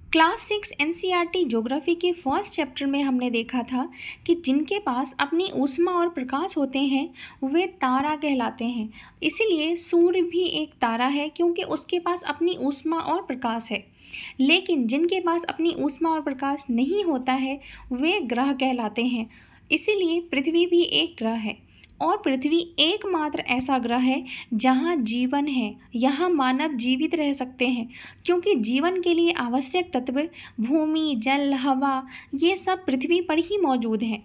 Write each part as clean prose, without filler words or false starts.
Class 6 NCERT geography के first chapter में हमने देखा था कि जिनके पास अपनी ऊष्मा और प्रकाश होते हैं वे तारा कहलाते हैं। इसीलिए सूर्य भी एक तारा है क्योंकि उसके पास अपनी ऊष्मा और प्रकाश है। लेकिन जिनके पास अपनी ऊष्मा और प्रकाश नहीं होता है वे ग्रह कहलाते हैं। इसीलिए पृथ्वी भी एक ग्रह है और पृथ्वी एकमात्र ऐसा ग्रह है जहाँ जीवन है, यहाँ मानव जीवित रह सकते हैं क्योंकि जीवन के लिए आवश्यक तत्व भूमि, जल, हवा ये सब पृथ्वी पर ही मौजूद हैं।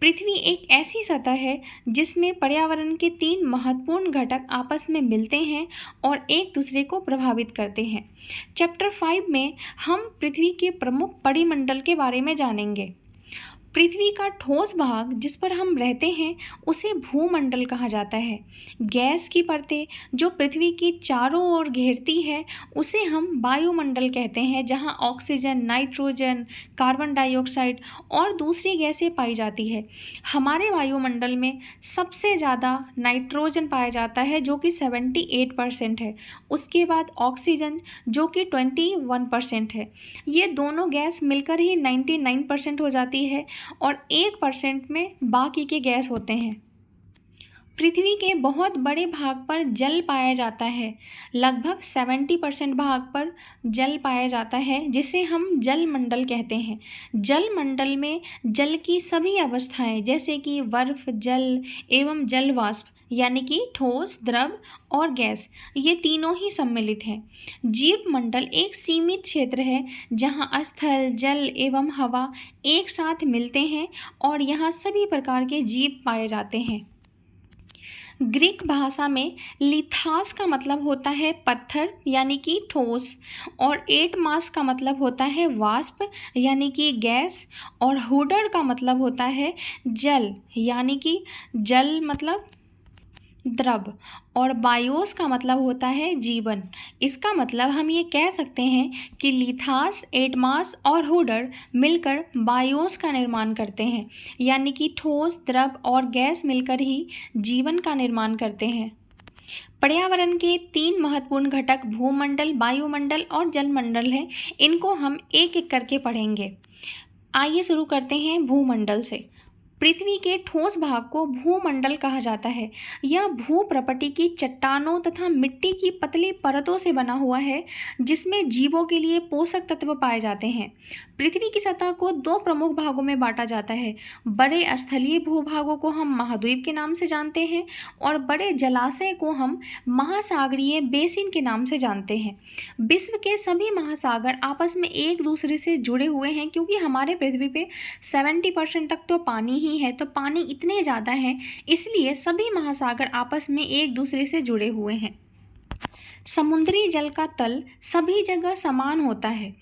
पृथ्वी एक ऐसी सतह है जिसमें पर्यावरण के 3 महत्वपूर्ण घटक आपस में मिलते हैं और एक दूसरे को प्रभावित करते हैं। चैप्टर 5 में हम पृथ्वी के प्रमुख परिमंडल के बारे में जानेंगे। पृथ्वी का ठोस भाग जिस पर हम रहते हैं उसे भूमंडल कहा जाता है। गैस की परतें जो पृथ्वी की चारों ओर घेरती है उसे हम वायुमंडल कहते हैं, जहां ऑक्सीजन, नाइट्रोजन, कार्बन डाइऑक्साइड और दूसरी गैसें पाई जाती है। हमारे वायुमंडल में सबसे ज़्यादा नाइट्रोजन पाया जाता है जो कि 78% है। उसके बाद ऑक्सीजन जो कि 21% है। ये दोनों गैस मिलकर ही 99% हो जाती है और 1% में बाकी के गैस होते हैं। पृथ्वी के बहुत बड़े भाग पर जल पाया जाता है। लगभग 70% भाग पर जल पाया जाता है जिसे हम जलमंडल कहते हैं। जलमंडल में जल की सभी अवस्थाएं जैसे कि बर्फ, जल एवं जल वाष्प यानी कि ठोस, द्रव और गैस ये तीनों ही सम्मिलित हैं। जीव मंडल एक सीमित क्षेत्र है जहां स्थल, जल एवं हवा एक साथ मिलते हैं और यहाँ सभी प्रकार के जीव पाए जाते हैं। ग्रीक भाषा में लिथास का मतलब होता है पत्थर यानी कि ठोस और एटमास का मतलब होता है वाष्प यानी कि गैस और हुडर का मतलब होता है जल यानी कि जल मतलब द्रव और बायोस का मतलब होता है जीवन। इसका मतलब हम ये कह सकते हैं कि लिथास, एटमास और हुडर मिलकर बायोस का निर्माण करते हैं यानी कि ठोस, द्रव और गैस मिलकर ही जीवन का निर्माण करते हैं। पर्यावरण के 3 महत्वपूर्ण घटक भूमंडल, वायुमंडल और जलमंडल हैं। इनको हम एक एक करके पढ़ेंगे। आइए शुरू करते हैं भूमंडल से। पृथ्वी के ठोस भाग को भूमंडल कहा जाता है। यह भूप्रपटि की चट्टानों तथा मिट्टी की पतली परतों से बना हुआ है जिसमें जीवों के लिए पोषक तत्व पाए जाते हैं। पृथ्वी की सतह को 2 प्रमुख भागों में बांटा जाता है। बड़े स्थलीय भूभागों को हम महाद्वीप के नाम से जानते हैं और बड़े जलाशय को हम महासागरीय बेसिन के नाम से जानते हैं। विश्व के सभी महासागर आपस में एक दूसरे से जुड़े हुए हैं क्योंकि हमारे पृथ्वी पे 70% तक तो पानी ही है, तो पानी इतने ज़्यादा हैं इसलिए सभी महासागर आपस में एक दूसरे से जुड़े हुए हैं। समुद्री जल का तल सभी जगह समान होता है।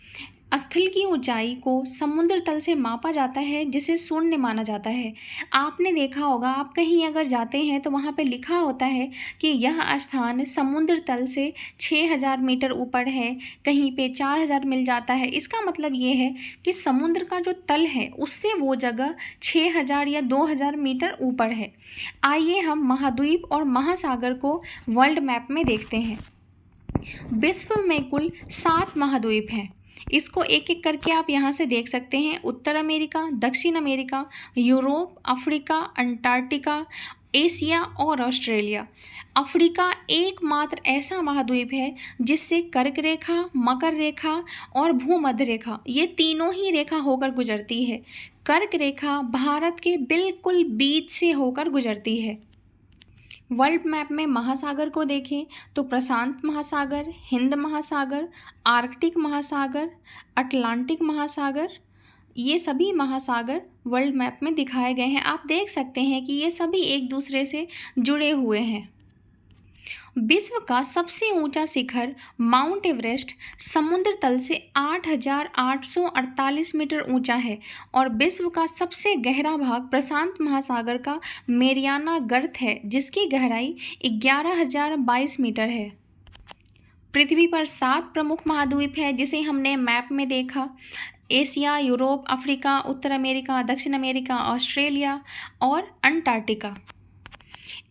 स्थल की ऊंचाई को समुद्र तल से मापा जाता है जिसे शून्य माना जाता है। आपने देखा होगा, आप कहीं अगर जाते हैं तो वहाँ पे लिखा होता है कि यह स्थान समुद्र तल से 6000 मीटर ऊपर है, कहीं पे 4000 मिल जाता है। इसका मतलब ये है कि समुद्र का जो तल है उससे वो जगह 6000 या 2000 मीटर ऊपर है। आइए हम महाद्वीप और महासागर को वर्ल्ड मैप में देखते हैं। विश्व में कुल 7 महाद्वीप हैं। इसको एक एक करके आप यहाँ से देख सकते हैं। उत्तर अमेरिका, दक्षिण America, Europe, Africa, Antarctica, Asia और ऑस्ट्रेलिया। अफ्रीका एकमात्र ऐसा महाद्वीप है जिससे कर्क रेखा, मकर रेखा और भूमध्य रेखा ये तीनों ही रेखा होकर गुजरती है। कर्क रेखा भारत के बिल्कुल बीच से होकर गुजरती है। वर्ल्ड मैप में महासागर को देखें तो प्रशांत महासागर, हिंद महासागर, आर्कटिक महासागर, अटलांटिक महासागर ये सभी महासागर वर्ल्ड मैप में दिखाए गए हैं। आप देख सकते हैं कि ये सभी एक दूसरे से जुड़े हुए हैं। विश्व का सबसे ऊंचा शिखर माउंट एवरेस्ट समुद्र तल से 8848 मीटर ऊंचा है और विश्व का सबसे गहरा भाग प्रशांत महासागर का मेरियाना गर्त है जिसकी गहराई 11022 मीटर है। पृथ्वी पर 7 प्रमुख महाद्वीप है जिसे हमने मैप में देखा। एशिया, यूरोप, अफ्रीका, उत्तर अमेरिका, दक्षिण अमेरिका, ऑस्ट्रेलिया और अंटार्कटिका।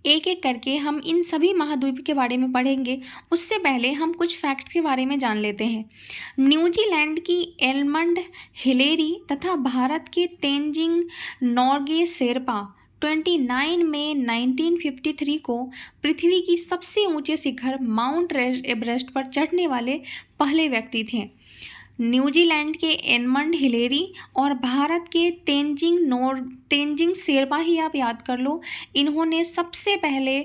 एक एक करके हम इन सभी महाद्वीप के बारे में पढ़ेंगे। उससे पहले हम कुछ फैक्ट के बारे में जान लेते हैं। न्यूजीलैंड की एडमंड हिलेरी तथा भारत के तेंजिंग नोर्गे शेरपा 29 मई 1953 को पृथ्वी की सबसे ऊंचे शिखर माउंट एवरेस्ट पर चढ़ने वाले पहले व्यक्ति थे। न्यूजीलैंड के एडमंड हिलेरी और भारत के तेंजिंग शेरपा ही आप याद कर लो, इन्होंने सबसे पहले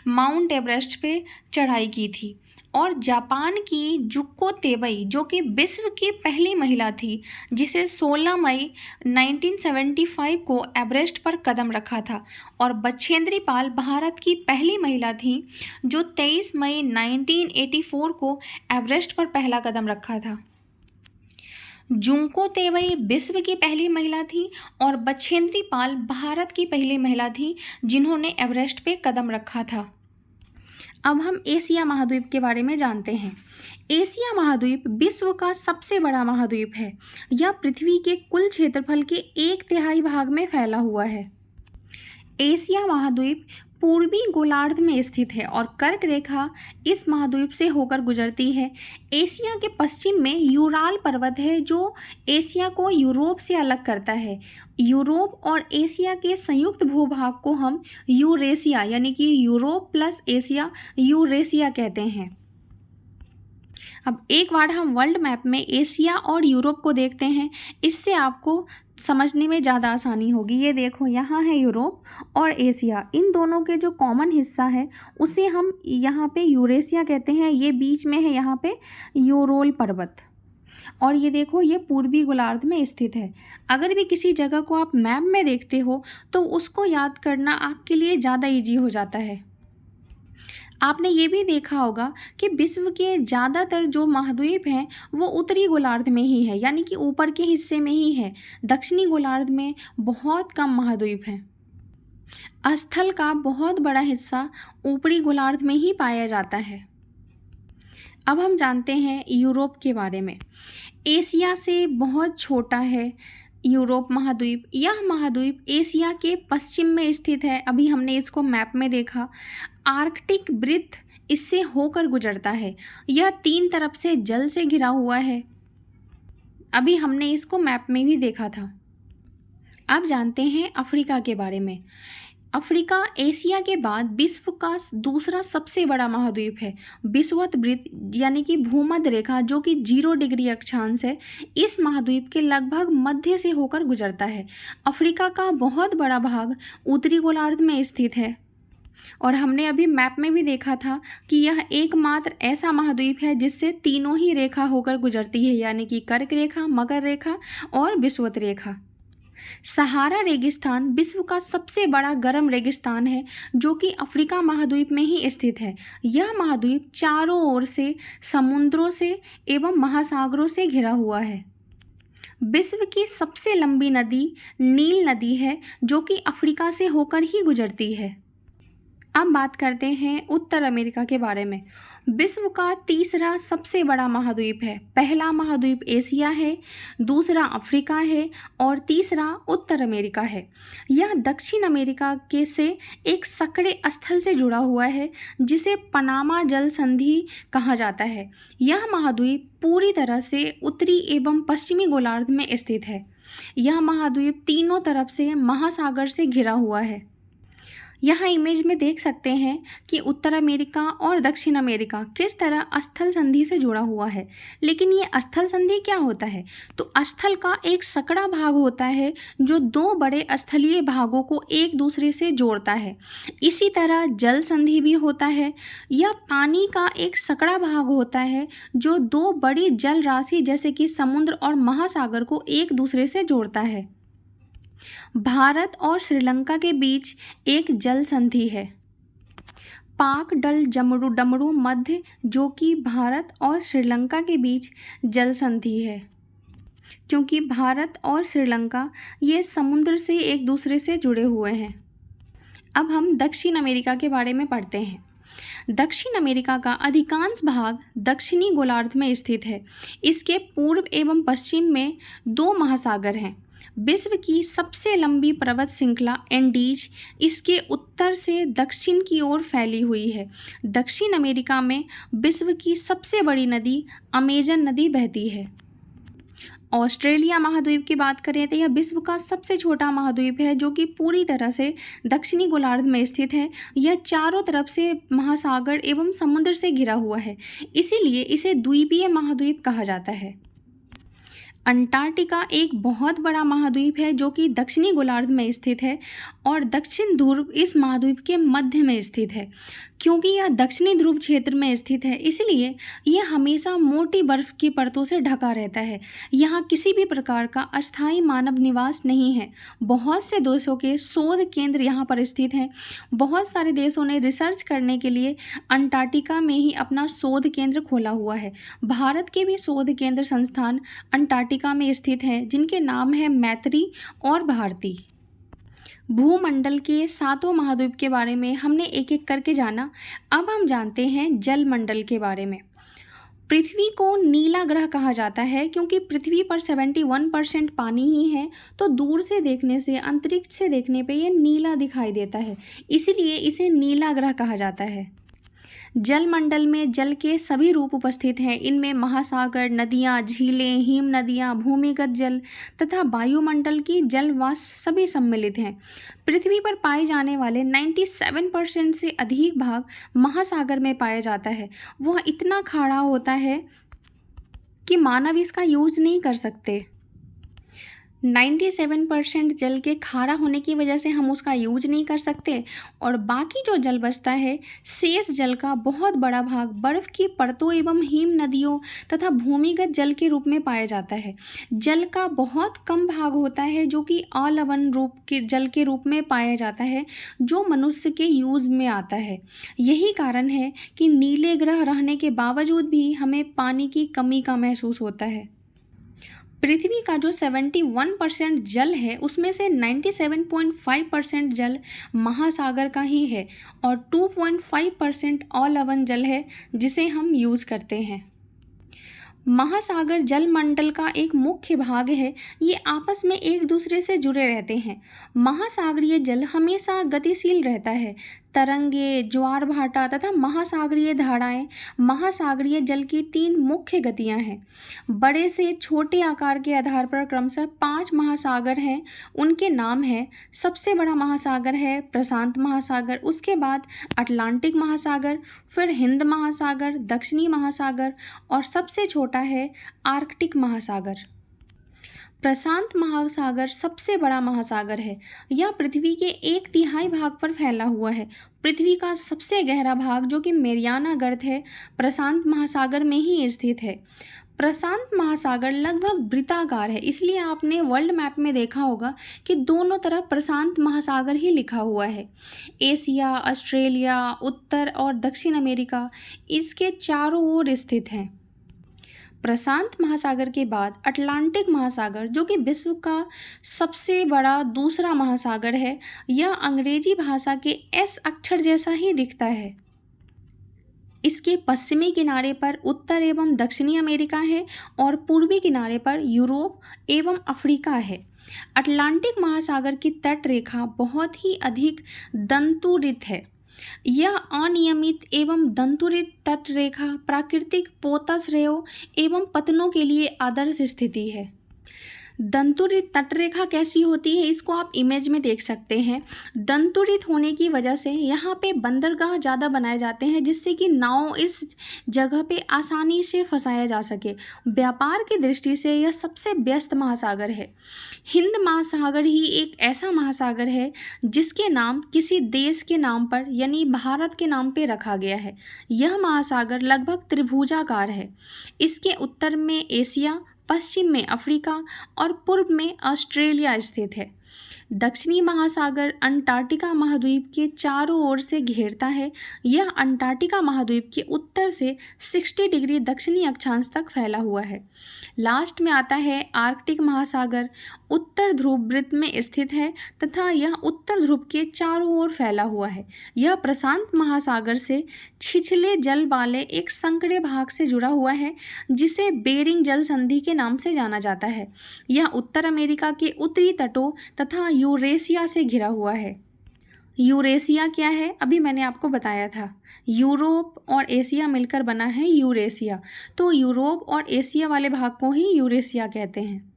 माउंट एवरेस्ट पे चढ़ाई की थी। और जापान की जुको तेबई, जो कि विश्व की पहली महिला थी, जिसे 16 मई 1975 को एवरेस्ट पर कदम रखा था। और बछेंद्री पाल भारत की पहली महिला थी, जो 23 मई 1984 को एवरेस्ट पर पहला कदम रखा था। जुंको तेवई विश्व की पहली महिला थी और बछेंद्री पाल भारत की पहली महिला थी जिन्होंने एवरेस्ट पे कदम रखा था। अब हम एशिया महाद्वीप के बारे में जानते हैं। एशिया महाद्वीप विश्व का सबसे बड़ा महाद्वीप है। यह पृथ्वी के कुल क्षेत्रफल के 1/3 भाग में फैला हुआ है। एशिया महाद्वीप पूर्वी गोलार्ध में स्थित है और कर्क रेखा इस महाद्वीप से होकर गुजरती है। एशिया के पश्चिम में यूराल पर्वत है, जो एशिया को यूरोप से अलग करता है। यूरोप और एशिया के संयुक्त भूभाग को हम यूरेशिया यानी कि यूरोप प्लस एशिया यूरेशिया कहते हैं। अब एक बार हम वर्ल्ड मैप में एशिया और यूरोप को देखते हैं, इससे आपको समझने में ज़्यादा आसानी होगी। ये देखो, यहाँ है यूरोप और एशिया, इन दोनों के जो कॉमन हिस्सा है उसे हम यहाँ पे यूरेशिया कहते हैं। ये बीच में है यहाँ पे यूरोल पर्वत, और ये देखो ये पूर्वी गोलार्ध में स्थित है। अगर भी किसी जगह को आप मैप में देखते हो तो उसको याद करना आपके लिए ज़्यादा ईजी हो जाता है। आपने ये भी देखा होगा कि विश्व के ज़्यादातर जो महाद्वीप हैं वो उत्तरी गोलार्ध में ही है, यानी कि ऊपर के हिस्से में ही है। दक्षिणी गोलार्ध में बहुत कम महाद्वीप हैं। स्थल का बहुत बड़ा हिस्सा ऊपरी गोलार्ध में ही पाया जाता है। अब हम जानते हैं यूरोप के बारे में। एशिया से बहुत छोटा है यूरोप महाद्वीप। यह महाद्वीप एशिया के पश्चिम में स्थित है। अभी हमने इसको मैप में देखा। आर्कटिक वृत्त इससे होकर गुजरता है। यह 3 तरफ से जल से घिरा हुआ है। अभी हमने इसको मैप में भी देखा था। अब जानते हैं अफ्रीका के बारे में। अफ्रीका एशिया के बाद विश्व का दूसरा सबसे बड़ा महाद्वीप है। विषुवत वृत्त यानी कि भूमध्य रेखा, जो कि 0 डिग्री अक्षांश है, इस महाद्वीप के लगभग मध्य से होकर गुजरता है। अफ्रीका का बहुत बड़ा भाग उत्तरी गोलार्ध में स्थित है, और हमने अभी मैप में भी देखा था कि यह एकमात्र ऐसा महाद्वीप है जिससे तीनों ही रेखा होकर गुजरती है, यानी कि कर्क रेखा, मकर रेखा और विषुवत रेखा। सहारा रेगिस्तान विश्व का सबसे बड़ा गर्म रेगिस्तान है, जो कि अफ्रीका महाद्वीप में ही स्थित है। यह महाद्वीप चारों ओर से समुद्रों से एवं महासागरों से घिरा हुआ है। विश्व की सबसे लंबी नदी नील नदी है, जो कि अफ्रीका से होकर ही गुजरती है। अब बात करते हैं उत्तर अमेरिका के बारे में। विश्व का तीसरा सबसे बड़ा महाद्वीप है। पहला महाद्वीप एशिया है, दूसरा अफ्रीका है और तीसरा उत्तर अमेरिका है। यह दक्षिण अमेरिका के से एक सकड़े स्थल से जुड़ा हुआ है, जिसे पनामा जल संधि कहा जाता है। यह महाद्वीप पूरी तरह से उत्तरी एवं पश्चिमी गोलार्ध में स्थित है। यह महाद्वीप तीनों तरफ से महासागर से घिरा हुआ है। यहाँ इमेज में देख सकते हैं कि उत्तर अमेरिका और दक्षिण अमेरिका किस तरह स्थल संधि से जुड़ा हुआ है। लेकिन ये स्थल संधि क्या होता है? तो स्थल का एक सकड़ा भाग होता है जो 2 बड़े स्थलीय भागों को एक दूसरे से जोड़ता है। इसी तरह जल संधि भी होता है। यह पानी का एक सकड़ा भाग होता है जो 2 बड़ी जल राशि जैसे कि समुद्र और महासागर को एक दूसरे से जोड़ता है। भारत और श्रीलंका के बीच एक जल संधि है, पाक डल जमरू डमरू मध्य, जो कि भारत और श्रीलंका के बीच जल संधि है, क्योंकि भारत और श्रीलंका ये समुद्र से एक दूसरे से जुड़े हुए हैं। अब हम दक्षिण अमेरिका के बारे में पढ़ते हैं। दक्षिण अमेरिका का अधिकांश भाग दक्षिणी गोलार्ध में स्थित है। इसके पूर्व एवं पश्चिम में 2 महासागर हैं। विश्व की सबसे लंबी पर्वत श्रृंखला एंडीज इसके उत्तर से दक्षिण की ओर फैली हुई है। दक्षिण अमेरिका में विश्व की सबसे बड़ी नदी अमेजन नदी बहती है। ऑस्ट्रेलिया महाद्वीप की बात करें तो यह विश्व का सबसे छोटा महाद्वीप है, जो कि पूरी तरह से दक्षिणी गोलार्ध में स्थित है। यह चारों तरफ से महासागर एवं समुद्र से घिरा हुआ है, इसीलिए इसे द्वीपीय महाद्वीप कहा जाता है। अंटार्कटिका एक बहुत बड़ा महाद्वीप है, जो कि दक्षिणी गोलार्ध में स्थित है और दक्षिण ध्रुव इस महाद्वीप के मध्य में स्थित है। क्योंकि यह दक्षिणी ध्रुव क्षेत्र में स्थित है, इसलिए यह हमेशा मोटी बर्फ की परतों से ढका रहता है। यहाँ किसी भी प्रकार का अस्थायी मानव निवास नहीं है। बहुत से देशों के शोध केंद्र यहाँ पर स्थित हैं। बहुत सारे देशों ने रिसर्च करने के लिए अंटार्कटिका में ही अपना शोध केंद्र खोला हुआ है। भारत के भी शोध केंद्र संस्थान अंटार्कटिका में स्थित हैं, जिनके नाम है मैत्री और भारती। भूमंडल के सातों महाद्वीप के बारे में हमने एक एक करके जाना। अब हम जानते हैं जल मंडल के बारे में। पृथ्वी को नीला ग्रह कहा जाता है, क्योंकि पृथ्वी पर 71% पानी ही है, तो दूर से देखने से, अंतरिक्ष से देखने पे ये नीला दिखाई देता है, इसीलिए इसे नीला ग्रह कहा जाता है। जल मंडल में जल के सभी रूप उपस्थित हैं। इनमें महासागर, नदियाँ, झीलें, हिम नदियाँ, भूमिगत जल तथा वायुमंडल की जल वाष्प सभी सम्मिलित हैं। पृथ्वी पर पाए जाने वाले 97% से अधिक भाग महासागर में पाया जाता है। वह इतना खारा होता है कि मानव इसका यूज नहीं कर सकते। 97% जल के खारा होने की वजह से हम उसका यूज नहीं कर सकते, और बाकी जो जल बचता है, शेष जल का बहुत बड़ा भाग बर्फ़ की परतों एवं हिम नदियों तथा भूमिगत जल के रूप में पाया जाता है। जल का बहुत कम भाग होता है जो कि अलवण रूप के जल के रूप में पाया जाता है, जो मनुष्य के यूज़ में आता है। यही कारण है कि नीले ग्रह रहने के बावजूद भी हमें पानी की कमी का महसूस होता है। पृथ्वी का जो 71% जल है, उसमें से 97.5% जल महासागर का ही है और 2.5% अलवण जल है, जिसे हम यूज़ करते हैं। महासागर जल मंडल का एक मुख्य भाग है। ये आपस में एक दूसरे से जुड़े रहते हैं। महासागरीय जल हमेशा गतिशील रहता है। तरंगे, ज्वार भाटा तथा महासागरीय धाराएं महासागरीय जल की 3 मुख्य गतियां हैं। बड़े से छोटे आकार के आधार पर क्रमशः 5 महासागर हैं। उनके नाम हैं, सबसे बड़ा महासागर है प्रशांत महासागर, उसके बाद अटलांटिक महासागर, फिर हिंद महासागर, दक्षिणी महासागर और सबसे छोटा है आर्कटिक महासागर। प्रशांत महासागर सबसे बड़ा महासागर है। यह पृथ्वी के 1/3 भाग पर फैला हुआ है। पृथ्वी का सबसे गहरा भाग, जो कि मेरियाना गर्त है, प्रशांत महासागर में ही स्थित है। प्रशांत महासागर लगभग वृत्ताकार है, इसलिए आपने वर्ल्ड मैप में देखा होगा कि दोनों तरफ प्रशांत महासागर ही लिखा हुआ है। एशिया, ऑस्ट्रेलिया, उत्तर और दक्षिण अमेरिका इसके चारों ओर स्थित हैं। प्रशांत महासागर के बाद अटलांटिक महासागर, जो कि विश्व का सबसे बड़ा दूसरा महासागर है, यह अंग्रेजी भाषा के एस अक्षर जैसा ही दिखता है। इसके पश्चिमी किनारे पर उत्तर एवं दक्षिणी अमेरिका है और पूर्वी किनारे पर यूरोप एवं अफ्रीका है। अटलांटिक महासागर की तट रेखा बहुत ही अधिक दंतुरित है। यह अनियमित एवं दंतुरित तट रेखा प्राकृतिक पोतश्रेयों एवं पतनों के लिए आदर्श स्थिति है। दंतुरित तटरेखा कैसी होती है, इसको आप इमेज में देख सकते हैं। दंतुरित होने की वजह से यहाँ पे बंदरगाह ज़्यादा बनाए जाते हैं, जिससे कि नाव इस जगह पे आसानी से फंसाया जा सके। व्यापार की दृष्टि से यह सबसे व्यस्त महासागर है। हिंद महासागर ही एक ऐसा महासागर है जिसके नाम किसी देश के नाम पर, यानी भारत के नाम पे रखा गया है। यह महासागर लगभग त्रिभुजाकार है। इसके उत्तर में एशिया, पश्चिम में अफ्रीका और पूर्व में ऑस्ट्रेलिया स्थित है। दक्षिणी महासागर अंटार्कटिका महाद्वीप के चारों ओर से घेरता है। यह अंटार्कटिका महाद्वीप के उत्तर से 60 डिग्री दक्षिणी अक्षांश तक फैला हुआ है। लास्ट में आता है आर्कटिक महासागर, उत्तर ध्रुव वृत्त में स्थित है तथा यह उत्तर ध्रुव के चारों ओर फैला हुआ है। यह प्रशांत महासागर से छिछले जल वाले एक संकरे भाग से जुड़ा हुआ है जिसे बेरिंग जल संधि के नाम से जाना जाता है। यह उत्तर अमेरिका के उत्तरी तटों तथा यूरेशिया से घिरा हुआ है। यूरेशिया क्या है? अभी मैंने आपको बताया था, यूरोप और एशिया मिलकर बना है यूरेशिया, तो यूरोप और एशिया वाले भाग को ही यूरेशिया कहते हैं।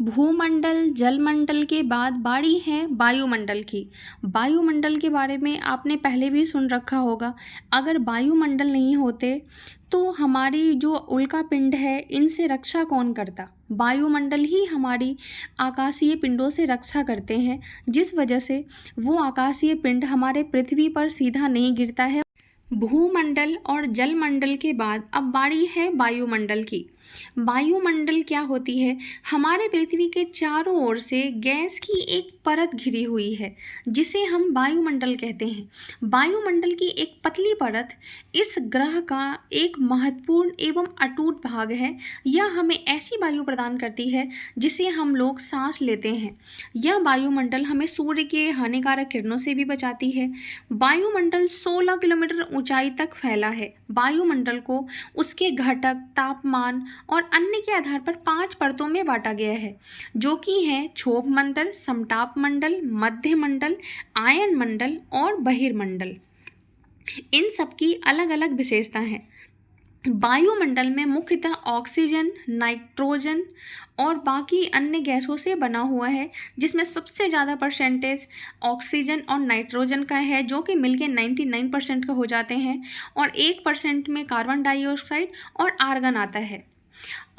भूमंडल जलमंडल के बाद बारी है वायुमंडल की। वायुमंडल के बारे में आपने पहले भी सुन रखा होगा। अगर वायुमंडल नहीं होते तो हमारी जो उल्का पिंड है इनसे रक्षा कौन करता? वायुमंडल ही हमारी आकाशीय पिंडों से रक्षा करते हैं, जिस वजह से वो आकाशीय पिंड हमारे पृथ्वी पर सीधा नहीं गिरता है। भूमंडल और जलमंडल के बाद अब बारी है वायुमंडल की। वायुमंडल क्या होती है? हमारे पृथ्वी के चारों ओर से गैस की एक परत घिरी हुई है जिसे हम वायुमंडल कहते हैं। वायुमंडल की एक पतली परत इस ग्रह का एक महत्वपूर्ण एवं अटूट भाग है। यह हमें ऐसी वायु प्रदान करती है जिसे हम लोग सांस लेते हैं। यह वायुमंडल हमें सूर्य के हानिकारक किरणों से भी बचाती है। वायुमंडल 16 किलोमीटर ऊंचाई तक फैला है। वायुमंडल को उसके घटक, तापमान और अन्य के आधार पर 5 परतों में बांटा गया है, जो कि हैं क्षोभ मंडल, समताप मंडल, मध्य मंडल, आयन मंडल और बहिर्मंडल। इन सब की अलग अलग विशेषता है। वायुमंडल में मुख्यतः ऑक्सीजन, नाइट्रोजन और बाकी अन्य गैसों से बना हुआ है, जिसमें सबसे ज़्यादा परसेंटेज ऑक्सीजन और नाइट्रोजन का है, जो कि मिलके 99% का हो जाते हैं, और 1% में कार्बन डाइऑक्साइड और आर्गन आता है।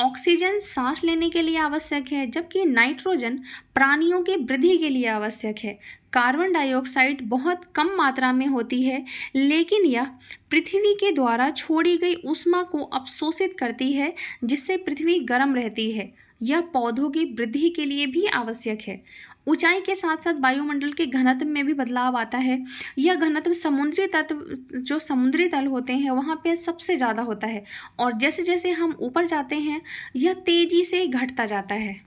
ऑक्सीजन सांस लेने के लिए आवश्यक है, जबकि नाइट्रोजन प्राणियों की वृद्धि के लिए आवश्यक है। कार्बन डाइऑक्साइड बहुत कम मात्रा में होती है, लेकिन यह पृथ्वी के द्वारा छोड़ी गई ऊष्मा को अवशोषित करती है, जिससे पृथ्वी गर्म रहती है। यह पौधों की वृद्धि के लिए भी आवश्यक है। ऊंचाई के साथ साथ वायुमंडल के घनत्व में भी बदलाव आता है। यह घनत्व समुद्री तत्व, जो समुद्री तल होते हैं वहाँ पे सबसे ज़्यादा होता है, और जैसे जैसे हम ऊपर जाते हैं यह तेज़ी से घटता जाता है।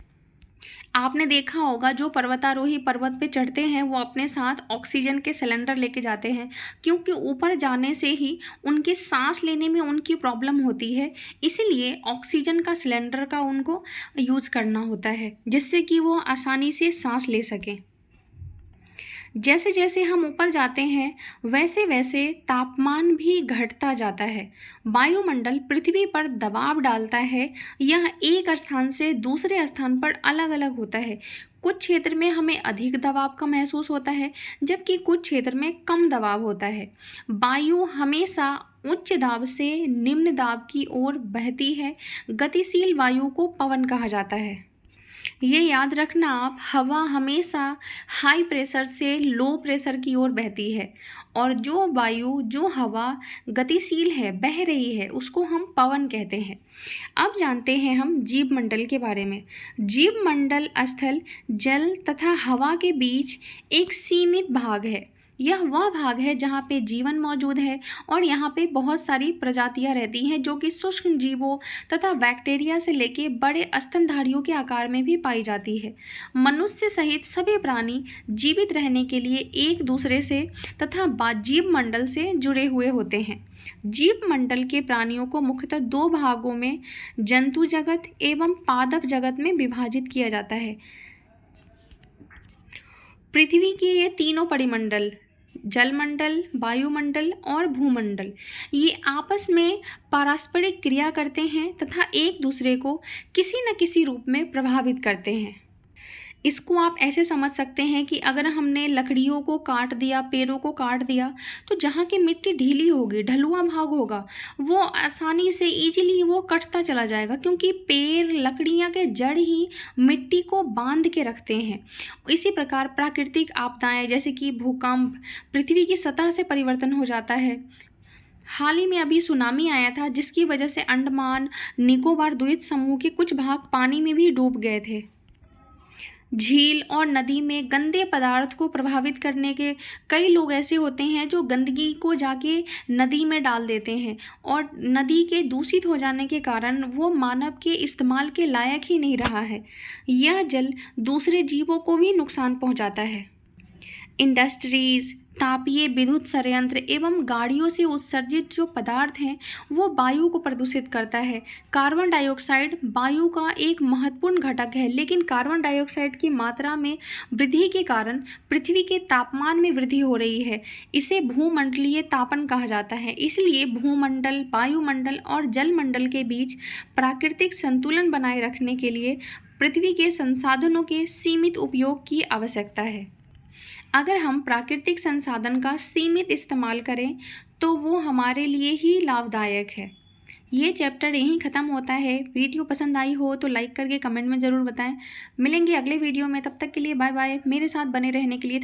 आपने देखा होगा जो पर्वतारोही पर्वत पे चढ़ते हैं वो अपने साथ ऑक्सीजन के सिलेंडर लेके जाते हैं, क्योंकि ऊपर जाने से ही उनके सांस लेने में उनकी प्रॉब्लम होती है, इसीलिए ऑक्सीजन का सिलेंडर का उनको यूज़ करना होता है, जिससे कि वो आसानी से सांस ले सकें। जैसे जैसे हम ऊपर जाते हैं वैसे वैसे तापमान भी घटता जाता है। वायुमंडल पृथ्वी पर दबाव डालता है। यह एक स्थान से दूसरे स्थान पर अलग अलग होता है। कुछ क्षेत्र में हमें अधिक दबाव का महसूस होता है, जबकि कुछ क्षेत्र में कम दबाव होता है। वायु हमेशा उच्च दाब से निम्न दाब की ओर बहती है। गतिशील वायु को पवन कहा जाता है। ये याद रखना आप, हवा हमेशा हाई प्रेशर से लो प्रेशर की ओर बहती है, और जो वायु, जो हवा गतिशील है, बह रही है, उसको हम पवन कहते हैं। अब जानते हैं हम जीव मंडल के बारे में। जीव मंडल स्थल, जल तथा हवा के बीच एक सीमित भाग है। यह वह भाग है जहाँ पे जीवन मौजूद है, और यहाँ पे बहुत सारी प्रजातियाँ रहती हैं जो कि सूक्ष्म जीवों तथा बैक्टीरिया से लेके बड़े स्तनधारियों के आकार में भी पाई जाती है। मनुष्य सहित सभी प्राणी जीवित रहने के लिए एक दूसरे से तथा जीव मंडल से जुड़े हुए होते हैं। जीव मंडल के प्राणियों को मुख्यतः 2 भागों में, जंतु जगत एवं पादप जगत में विभाजित किया जाता है। पृथ्वी के ये तीनों परिमंडल, जलमंडल, वायुमंडल और भूमंडल, ये आपस में पारस्परिक क्रिया करते हैं तथा एक दूसरे को किसी न किसी रूप में प्रभावित करते हैं। इसको आप ऐसे समझ सकते हैं कि अगर हमने लकड़ियों को काट दिया, पेड़ों को काट दिया, तो जहाँ की मिट्टी ढीली होगी, ढलुआ भाग होगा, वो आसानी से इजीली वो कटता चला जाएगा, क्योंकि पेड़, लकड़ियाँ के जड़ ही मिट्टी को बांध के रखते हैं। इसी प्रकार प्राकृतिक आपदाएं जैसे कि भूकंप, पृथ्वी की सतह से परिवर्तन हो जाता है। हाल ही में अभी सुनामी आया था, जिसकी वजह से अंडमान निकोबार द्वीप समूह के कुछ भाग पानी में भी डूब गए थे। झील और नदी में गंदे पदार्थ को प्रभावित करने के कई लोग ऐसे होते हैं जो गंदगी को जाके नदी में डाल देते हैं और नदी के दूषित हो जाने के कारण वो मानव के इस्तेमाल के लायक ही नहीं रहा है। यह जल दूसरे जीवों को भी नुकसान पहुंचाता है। इंडस्ट्रीज, तापीय विद्युत संयंत्र एवं गाड़ियों से उत्सर्जित जो पदार्थ हैं वो वायु को प्रदूषित करता है। कार्बन डाइऑक्साइड वायु का एक महत्वपूर्ण घटक है, लेकिन कार्बन डाइऑक्साइड की मात्रा में वृद्धि के कारण पृथ्वी के तापमान में वृद्धि हो रही है। इसे भूमंडलीय तापन कहा जाता है। इसलिए भूमंडल, वायुमंडल और जलमंडल के बीच प्राकृतिक संतुलन बनाए रखने के लिए पृथ्वी के संसाधनों के सीमित उपयोग की आवश्यकता है। अगर हम प्राकृतिक संसाधन का सीमित इस्तेमाल करें तो वो हमारे लिए ही लाभदायक है। ये चैप्टर यहीं ख़त्म होता है। वीडियो पसंद आई हो तो लाइक करके कमेंट में ज़रूर बताएं। मिलेंगे अगले वीडियो में, तब तक के लिए बाय बाय। मेरे साथ बने रहने के लिए